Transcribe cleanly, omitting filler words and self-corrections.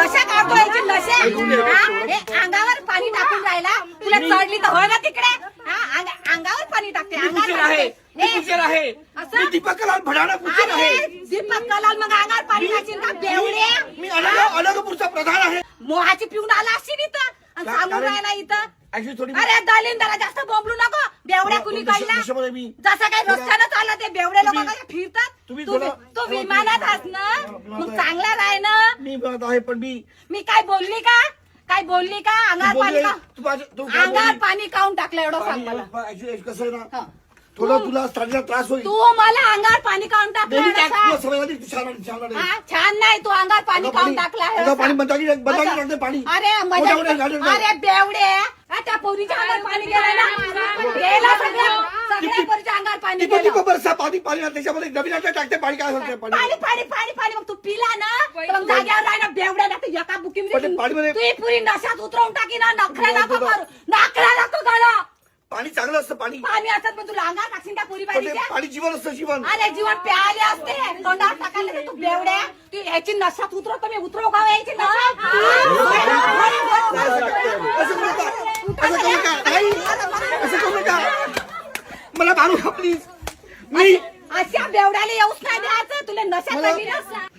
नशा काढतोय की नशे हे अंगावर पाणी टाकून राहिला तुला चढली तर होय ना तिकडे अंगावर पाणी टाकते मी दीपक कलाल भडाना पुढे आहे. दीपक कलाल मग अंगावर पाणी टाकशील का बेवडे मी अलगपूरचा प्रधान आहे. मोहाची पिऊन आला असशील इथं आणि सांगून राहिला इथं ऍक्च्युली थोडी अरे दलिंदरा जास्त बोंबलू नको बेवड्या कुणी कळला जसं काही रस्त्यानं चाललं ते बेवडे लोक फिरतात तू विमानात हास ना मग चांगला राह ना मी म्हणत आहे पण मी काय बोलली का अंगावर पाणी काऊन टाकलं एवढं सांग मला ऍक्च्युली कसं आहे ना थोडा तुला स्टार्टिंगला त्रास होईल. तू मला अंगावर पाणी काऊन टाकलं छान नाही तू अंगावर पाणी काऊन टाकला पाणी पाणी अरे बेवडे त्या पोरीच्या अंगावर पाणी गेलं ना गेला सगळ्या पोरीच्या अंगावर पाणी गेलं पाणी त्याच्यामध्ये नवीन टाकते पाणी काय होतं पाणी पाणी पाणी पाणी मग तू पिला ना मग जाग्यावर राह ना बेवड्या ना एका बुकिंग तू पुरी नशात उतरवून टाकी ना नखरा नको करू पाणी चांगलं असतं. पाणी असतात पण तुला अंगावर टाकशील त्या पुरी पाहिजे पाणी जीवन असतं जीवन. अरे जीवन प्याले असते तोंडावर टाकायला तू बेवड्या तू याची नशात उतरव मी उतरव का यायची मला मारू प्लीज. मी अशा बेवड्याला येऊच नाही द्यायचं तुला नशात